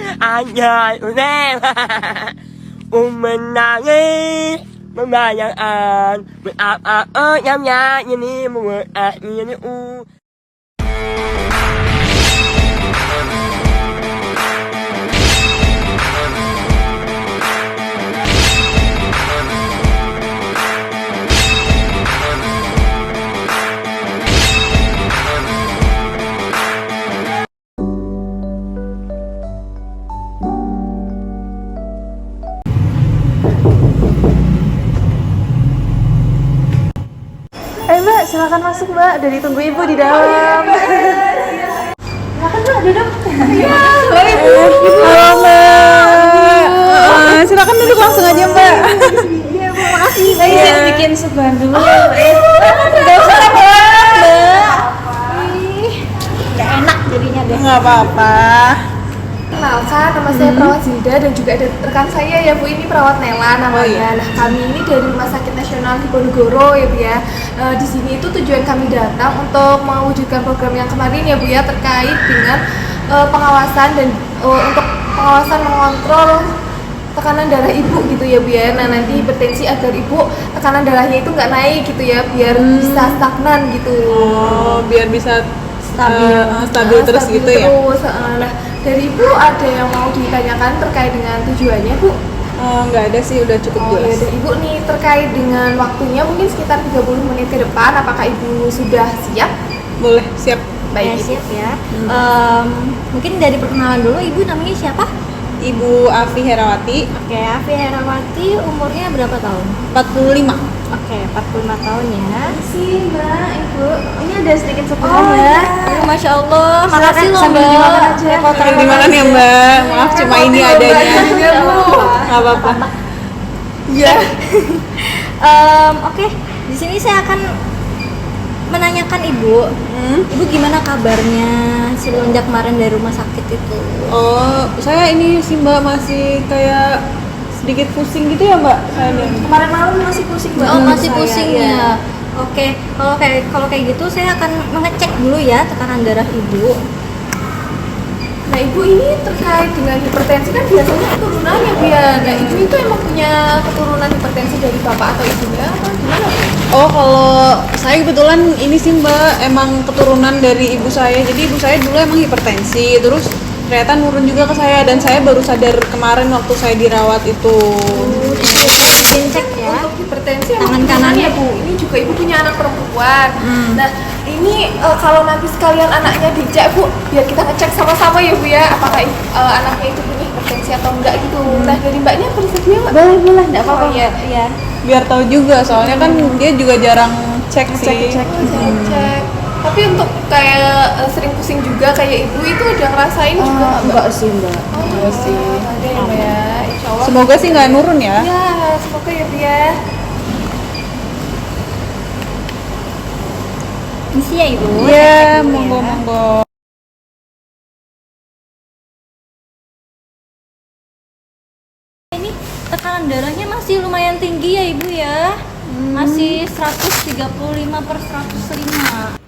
Anjay udah menangis membayangkan berapa jamnya ini membuat ini Mbak, silakan masuk Mbak. Udah ditunggu Ibu di dalam. Silakan Mbak, duduk. Iya, Ibu. Halo Mbak. Silakan duduk langsung aja Mbak. Iya, Bu, makasih. Saya bikin suguhan dulu ya, Mbak. Gak usah Mbak. Gak enak jadinya deh. Nggak apa-apa. Kenalkan, nama saya Perawat Zilda dan juga ada rekan saya ya Bu, ini Perawat Nela namanya. Oh, iya. Nah, kami ini dari Rumah Sakit Nasional Diponegoro ya Bu ya. Di sini itu tujuan kami datang untuk mewujudkan program yang kemarin ya Bu ya, terkait dengan pengawasan dan untuk pengawasan mengontrol tekanan darah ibu gitu ya Bu ya. Nah, nanti hipertensi agar ibu tekanan darahnya itu nggak naik gitu ya, biar bisa stagnan gitu. Oh, biar bisa stabil terus gitu ya. Nah, dari Ibu ada yang mau ditanyakan terkait dengan tujuannya Bu? Oh, nggak ada sih, udah cukup Ya, jelas. dari Ibu nih terkait dengan waktunya mungkin sekitar 30 menit ke depan, apakah Ibu sudah siap? Boleh, siap. Baik, Ibu. Siap ya. Mungkin dari perkenalan dulu, Ibu namanya siapa? Ibu Afi Herawati, Oke, Afi Herawati, umurnya berapa tahun? 45. Oke, 45 tahun ya. Makasih Mbak, Ibu. Ini ada sedikit Oh suguhan ya, ya. Masya Allah, makasih loh sambil Mbak. dimakan aja. Sambil dimakan ya Mbak. Maaf cuma ini adanya. Juga Bu. Nggak apa-apa. Iya. Oke, di sini saya akan menanyakan Ibu. Ibu gimana kabarnya semenjak kemarin dari rumah sakit itu? Oh, saya ini sih Mbak masih kayak sedikit pusing gitu ya Mbak. Saya nih. Kemarin malam masih pusing Mbak. Oh, masih saya, pusing iya. ya. Oke, kalau kayak gitu saya akan mengecek dulu ya tekanan darah Ibu. Nah Ibu ini terkait dengan hipertensi kan biasanya keturunannya Bu ya. Nah Ibu itu emang punya keturunan hipertensi dari bapak atau ibunya apa gimana Bu? Oh, kalau saya kebetulan ini sih Mbak emang keturunan dari ibu saya. Jadi ibu saya dulu emang hipertensi, terus ternyata nurun juga ke saya dan saya baru sadar kemarin waktu saya dirawat itu. Cek ya. Untuk hipertensi Tangan emang kanannya. ya Bu. Ini juga Ibu punya anak perempuan. Nah ini kalau nanti sekalian anaknya dicek Bu, biar kita ngecek sama-sama ya Bu ya, apakah anaknya itu punya hipertensi atau enggak gitu. Nah dari Mbaknya bersedia Mbak? Boleh, enggak apa-apa. Oh, iya. Iya. Biar tahu juga soalnya kan dia juga jarang cek sih. Cek. Tapi untuk kayak sering pusing juga kayak Ibu itu udah ngerasain juga nggak, Mbak? Enggak sih, Mbak. Oh, enggak sih. Ada ya Mbak ya, insya Allah. Semoga sih nggak nurun ya. Ya, semoga ya Bu ya. Misi ya Ibu. Iya, Saya cek dulu monggo ya. monggo. Ini tekanan darahnya masih lumayan tinggi ya Ibu ya. Masih 135/105.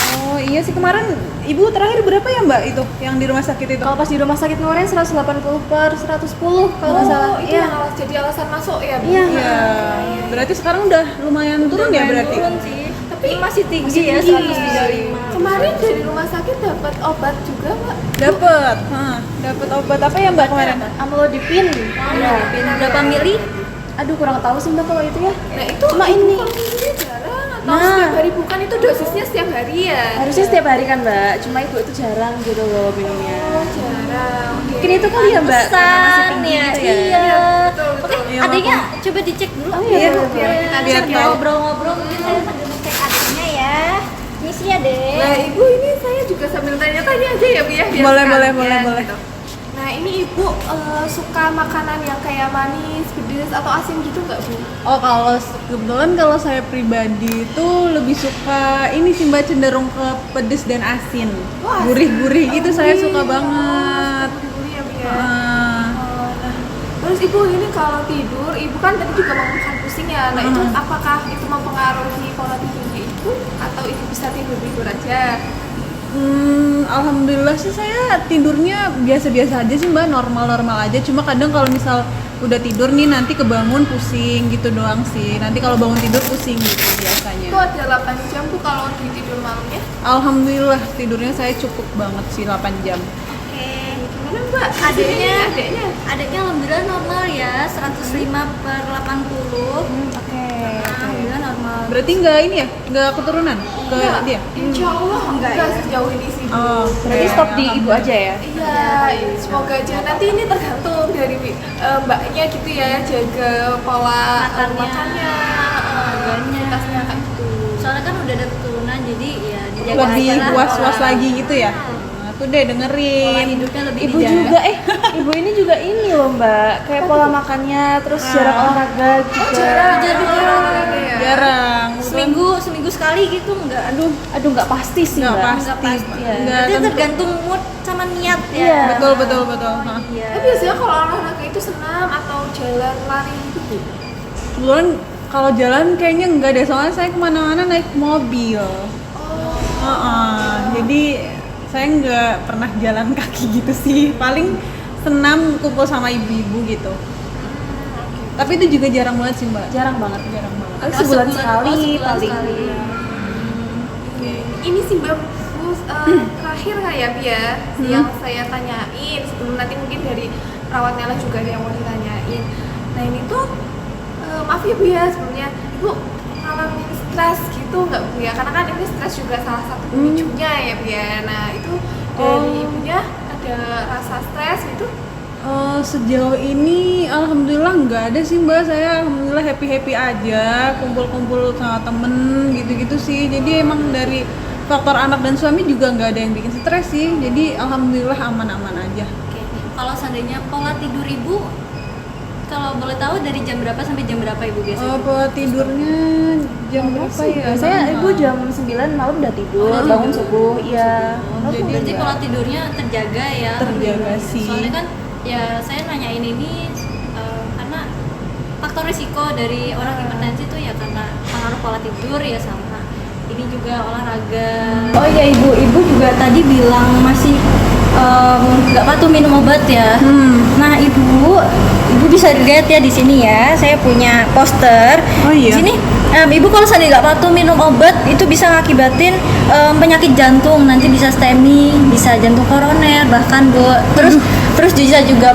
Oh iya sih, kemarin ibu terakhir berapa ya Mbak itu yang di rumah sakit itu? Kalau pas di rumah sakit kemarin 180/110 kalau nggak salah. itu Iya. yang Jadi alasan masuk ya Bu? Iya. Berarti sekarang udah lumayan turun ya berarti? Turun sih. Tapi Tapi masih tinggi ya, tinggi. 135. Kemarin dari rumah sakit dapat obat juga Mbak? Dapat. Dapat obat apa ya Mbak kemarin? Amlodipin. Iya. Berapa mili? Aduh kurang tahu sih Mbak kalau itu ya. Nah itu Cuma ini. konsumsinya jarang atau Nah. setiap hari, bukan itu dosisnya setiap hari ya? Harusnya setiap hari kan Mbak, cuma ibu itu jarang gitu loh minumnya. Oh jarang. Mungkin itu kali ya Mbak, karena masih Pesan tinggi ya. gitu ya. Iya. Betul, Oke, betul. Iya, adiknya coba dicek dulu. Oh iya, biar kita Biar cek tahu. ya. Ngobrol-ngobrol mungkin saya sambil ngecek adiknya ya. Misi ya, Dek. Nah ibu ini saya juga sambil tanya-tanya aja ya Bu ya. biar Boleh, sekalian, boleh. gitu. Nah ini ibu suka makanan yang kayak manis, pedas atau asin gitu nggak Bu? Oh, kebetulan kalau saya pribadi itu lebih suka ini sih Mbak, cenderung ke pedes dan asin. Wah, asin. Gurih-gurih gitu saya gurih. suka banget. Gurih ya Bu ya. Ah. Nah, terus ibu ini kalau tidur, ibu kan tadi juga mengeluhkan pusing ya. Nah itu apakah itu mempengaruhi pola tidurnya ibu atau ibu bisa tidur aja? Alhamdulillah sih saya tidurnya biasa-biasa aja sih Mbak, normal-normal aja. Cuma kadang kalau misal udah tidur nih nanti kebangun pusing gitu doang sih. Nanti kalau bangun tidur pusing gitu Itu biasanya. ada 8 jam tuh kalau di tidur malamnya. Alhamdulillah tidurnya saya cukup banget sih 8 jam. Oke. Gimana Mbak? Adiknya alhamdulillah normal ya, 105/80. Oke. Alhamdulillah normal. Berarti nggak ini ya? Nggak keturunan ke dia? Insya Allah enggak sejauh ini sih. Oh, Berarti stop di ibu aja ya? Iya, semoga aja nanti ini tergantung dari mbaknya gitu ya, jaga pola makannya, aktivitasnya kayak gitu. Soalnya kan udah ada keturunan jadi ya dijaga Lebih aja lah was-was pola- lagi gitu ya? Nah, tuh deh pola dengerin. hidupnya lebih Ibu dijaga. juga ibu ini juga ini loh Mbak, kayak pola makannya, terus jarak olahraga juga. Jarang. seminggu sekali gitu enggak? Aduh nggak pasti sih Nggak Mbak. pasti. Nggak pasti. Nggak Berarti tentu. tergantung mood sama niat ya. Iya. Betul. Hah. Iya. Tapi biasanya kalau olahraga itu senam atau jalan lari gitu. Kebetulan kalau jalan kayaknya enggak deh, soalnya saya kemana-mana naik mobil. Jadi saya nggak pernah jalan kaki gitu sih. Paling senam kumpul sama ibu-ibu gitu. Tapi itu juga jarang banget sih Mbak. Jarang banget. Jarang banget. Paling sebulan sekali sebulan paling. sekali. Ini sih Mbak Bu, terakhir kayak ya yang saya tanyain sebelum nanti mungkin dari perawat Nela juga ada yang mau ditanyain. Nah ini tuh maaf ya Bu ya sebelumnya Ibu ngalamin stres gitu nggak Bu ya? Karena kan ini stres juga salah satu pemicunya ya Bu ya. Nah itu dari ibunya ada rasa stres gitu? Sejauh ini alhamdulillah nggak ada sih Mbak. Saya alhamdulillah happy aja, kumpul-kumpul sama temen gitu-gitu sih. Jadi emang dari faktor anak dan suami juga nggak ada yang bikin stres sih. Jadi alhamdulillah aman-aman aja. Oke. Kalau seandainya pola tidur ibu, kalau boleh tahu dari jam berapa sampai jam berapa ibu biasanya? Pola tidurnya jam berapa ya? Saya ibu jam 9 malam udah tidur, bangun subuh, iya. Jadi Berarti nggak- pola tidurnya terjaga ya? Terjaga sih. Soalnya kan ya saya nanyain ini karena faktor risiko dari orang hipertensi itu ya karena pengaruh pola tidur ya sama ini juga olahraga. Oh iya ibu juga tadi bilang masih nggak patuh minum obat ya. Nah ibu bisa lihat ya di sini ya, saya punya poster. Oh iya. Di sini ibu kalau seandainya nggak patuh minum obat itu bisa ngakibatin penyakit jantung, nanti bisa STEMI, bisa jantung koroner bahkan Bu. Terus juga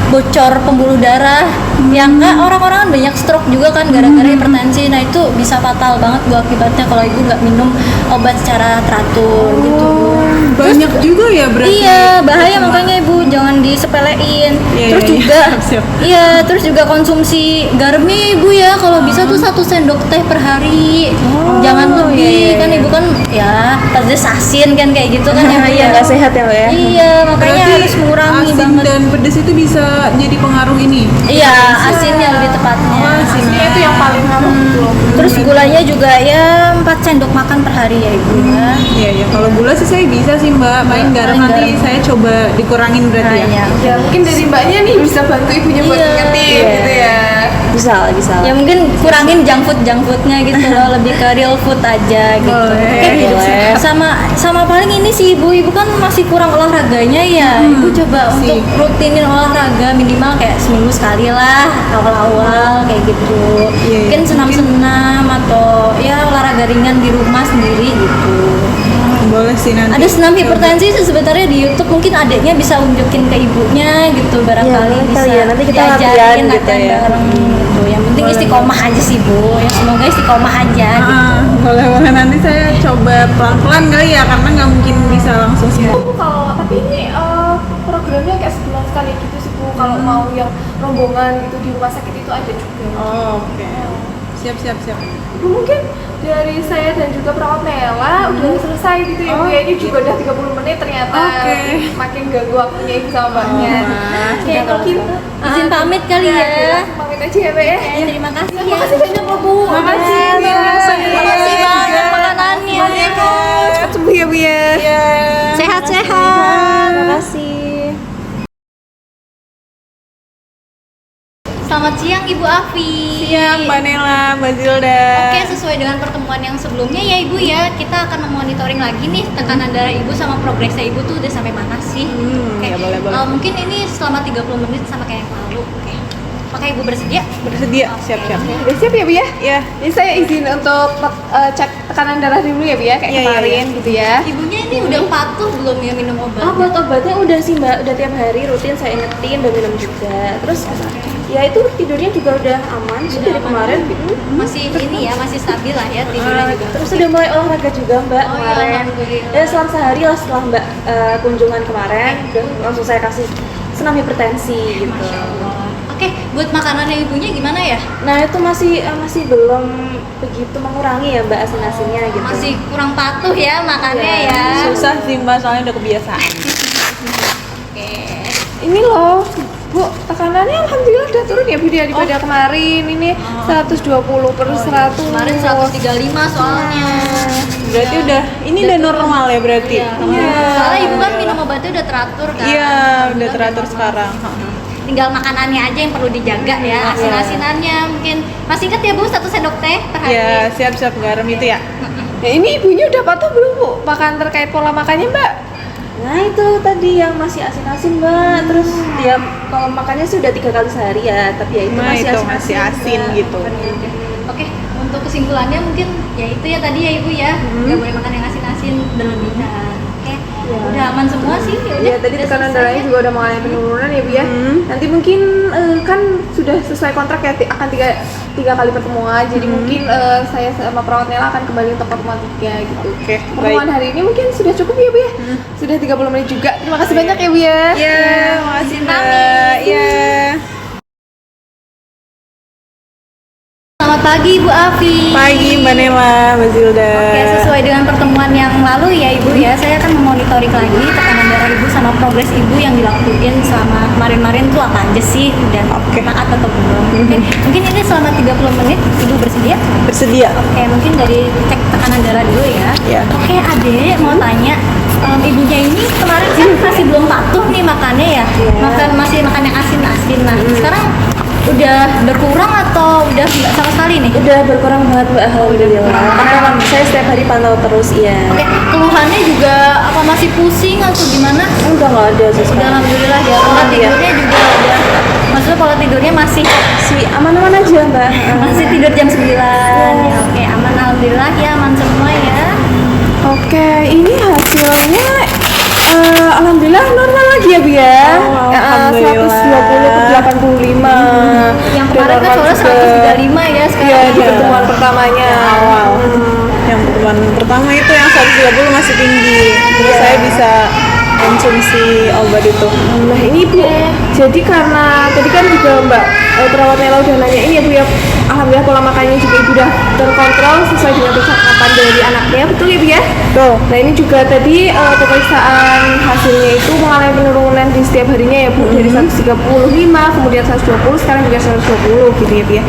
bocor pembuluh darah. Yang nggak orang-orang kan banyak stroke juga kan gara-gara hipertensi. Nah itu bisa fatal banget Bu akibatnya kalau ibu nggak minum obat secara teratur gitu Bu. Banyak juga ya berarti. Iya, bahaya makanya Ibu jangan disepelein. Iya, Terus iya, juga siap. iya, terus juga konsumsi garamnya Ibu ya. Kalau bisa tuh 1 sendok teh per hari. Jangan lebih kan Ibu kan ya pedes asin kan kayak gitu kan ya. Bu, Iya nggak sehat ya Mbak ya. Iya, makanya Berarti harus mengurangi asin banget. dan pedas itu bisa jadi pengaruh ini. Iya, asinnya lebih tepatnya. Asinnya itu yang paling ngaruh gitu loh. Terus gulanya juga ya 4 sendok makan per hari ya Ibu ya. Iya, kalau gula sih saya bisa sih Mbak. Main garam main nanti garam. saya coba dikurangin berarti ya. Nah, Ya mungkin dari mbaknya nih bisa bantu ibunya buat Iya. ngertiin gitu ya. Bisa lah. Ya mungkin kurangin junk foodnya gitu loh, lebih ke real food aja gitu. Boleh. Boleh. Sama paling ini sih ibu kan masih kurang olahraganya ya. Ibu coba untuk rutinin olahraga minimal kayak seminggu sekali lah awal-awal kayak gitu. Iya, Mungkin senam-senam atau ya olahraga ringan di rumah sendiri gitu. Boleh sih nanti. Ada senam hipertensi sih sebenarnya di YouTube, mungkin adiknya bisa unjukin ke ibunya gitu barangkali Iya, bisa kali ya, nanti kita diajarin latihan gitu latihan ya. bareng gitu. Yang penting istiqomah aja sih Bu, ya semoga istiqomah aja gitu. Boleh nanti saya coba pelan-pelan kali ya karena nggak mungkin bisa langsung semua. Bu kalau tapi ini programnya kayak sebulan sekali gitu sih Bu. Kalau mau yang rombongan gitu di rumah sakit itu ada juga. Oh, oke. Siap. Bu mungkin dari saya dan juga perawat Nela udah selesai gitu ya Bu ya. Ini juga udah 30 menit ternyata. Oke. Makin ganggu waktunya ibu sama mbaknya. Ya mungkin Izin pamit kali ya. langsung pamit aja ya Mbak ya. Terima kasih ya. Makasih banyak loh Bu. Makasih. Terima kasih banyak makanannya. Cepat sembuh ya Bu ya. Sehat-sehat. Terima kasih. Selamat siang Ibu Afi. Siang Mbak Nela, Mbak Zilda. Oke, sesuai dengan pertemuan yang sebelumnya ya Ibu ya, kita akan memonitoring lagi nih tekanan darah Ibu sama progresnya Ibu tuh udah sampai mana sih. Oke, ya boleh. mungkin ini selama 30 menit sama kayak yang lalu. Oke. Apakah Ibu bersedia? Bersedia, siap-siap. Udah siap ya Bu ya? Ya, Ini saya izin untuk cek tekanan darah dulu ya Bu ya, kayak Iya, kemarin gitu ya. Ibunya ini udah patuh belum ya minum obat? Obat-obatnya udah sih Mbak, udah tiap hari rutin saya ingetin dan minum juga. Terus ya itu tidurnya juga udah aman sih dari kemarin. Masih ini ya, masih stabil lah ya tidurnya juga. Terus udah mulai olahraga juga Mbak Oh, iya, kemarin. alhamdulillah. Ya selang sehari lah setelah Mbak kunjungan kemarin, udah langsung saya kasih senam hipertensi gitu. Masya Allah. Oke, buat makanannya ibunya gimana ya? Nah itu masih belum begitu mengurangi ya Mbak asin-asinnya gitu. Masih kurang patuh ya makannya ya. susah sih Mbak, soalnya udah kebiasaan. Oke. Ini loh Bu, tekanannya alhamdulillah udah turun ya Bu daripada kemarin. Ini 120 per 100. Kemarin 135 soalnya. Berarti ini udah normal ya berarti? Iya. Soalnya ibu kan minum obatnya udah teratur kan. Iya, udah teratur sekarang. Tinggal makanannya aja yang perlu dijaga ya. Asin-asinannya mungkin masih ingat ya Bu 1 sendok teh per hari. Ya, siap-siap garam itu ya. Ya ini ibunya udah patuh belum Bu? Makan terkait pola makannya Mbak? Nah itu tadi yang masih asin-asin Mbak. Terus ya kalau makannya sih udah 3 kali sehari ya, tapi ya itu Nah, masih itu asin-asin, masih asin Mbak. gitu. Oke, untuk kesimpulannya mungkin ya itu ya tadi ya Ibu ya. Nggak boleh makan yang asin-asin berlebihan. Oke. Udah aman semua sih. Ya udah. Ya tadi udah tekanan selesai darahnya ya. juga udah mengalami penurunan ya Bu ya. Nanti mungkin kan sudah sesuai kontrak ya akan tiga kali pertemuan. Jadi mungkin saya sama perawat Nela akan kembali untuk pertemuan 3 gitu. Oke, Pertemuan hari ini mungkin sudah cukup ya Bu ya. Sudah 30 menit juga. Terima kasih banyak ya Bu ya. Iya, makasih Mbak. Iya. Selamat pagi Ibu Afi. Pagi Mbak Nela, Mbak Zilda. Oke, sesuai dengan pertemuan yang lalu ya Ibu ya, saya akan memonitoring lagi tekanan darah Ibu sama progres Ibu yang dilakuin selama kemarin-kemarin tuh apa aja sih, udah taat atau belum. Oke, mungkin ini selama 30 menit Ibu bersedia? Bersedia. Oke, mungkin dari cek tekanan darah dulu ya. Iya. Oke, Adek mau tanya, ibunya ini kemarin kan masih belum patuh nih makannya ya, masih makan yang asin-asin. Nah, sekarang udah berkurang atau udah nggak sama sekali nih? Udah berkurang banget Mbak, alhamdulillah. Karena saya setiap hari pantau terus ya. Oke, keluhannya juga apa masih pusing atau gimana? Udah nggak ada sih. Udah alhamdulillah ya. Pola tidurnya juga udah. Maksudnya pola tidurnya masih Aman-aman aja Mbak. masih tidur jam 9. Ya, oke, aman alhamdulillah ya, aman semua ya. Oke, ini hasilnya alhamdulillah normal lagi ya Bu ya. Alhamdulillah. 120 per 85. Yang kemarin kan soalnya 135 ya sekarang. Iya, di pertemuan pertamanya. Awal. Yang pertemuan pertama itu yang 130 masih tinggi. Terus saya bisa konsumsi obat itu. Nah ini Bu, jadi karena tadi kan juga Mbak perawat Nela udah nanya ini ya Bu ya, alhamdulillah pola makannya juga Ibu udah terkontrol sesuai dengan percakapan dari anaknya, betul ya Bu ya? Tuh. Nah ini juga tadi pemeriksaan hasilnya itu mengalami penurunan di setiap harinya ya Bu, dari 135 kemudian 120 sekarang juga 120 gitu ya Bu ya.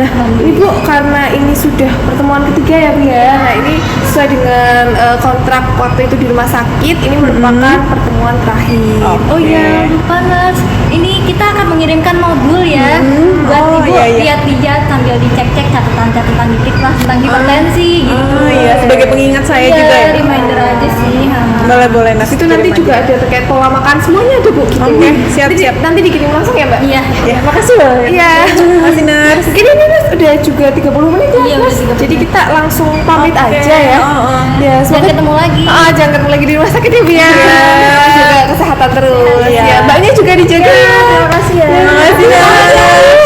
Nah ini Bu, karena ini sudah pertemuan ketiga ya Bu ya, nah ini sesuai dengan kontrak waktu itu di rumah sakit, ini merupakan pertemuan terakhir. Oh iya, lupa Mas. Ini kita akan mengirimkan modul ya buat Oh, Ibu iya. lihat-lihat sambil dicek-cek catatan-catatan dikit lah tentang hipertensi gitu. Oh iya, sebagai pengingat saya Iya, juga ya. reminder aja sih. Boleh nanti Itu nanti juga ada terkait pola makan semuanya ada Bu gitu. Oke, siap. Nanti dikirim langsung ya Mbak? Iya. Ya, makasih loh. Iya. Makasih Nurse. Mungkin ini Mas udah juga 30 menit ya Iya, Mas. udah 30 Jadi kita langsung pamit aja ya. Ya, Jangan semoga ketemu lagi. jangan ketemu lagi di rumah sakit ya Bu ya. Jaga kesehatan terus. Iya. Ya, Mbaknya juga dijaga. Terima kasih ya. Makasih Nurse.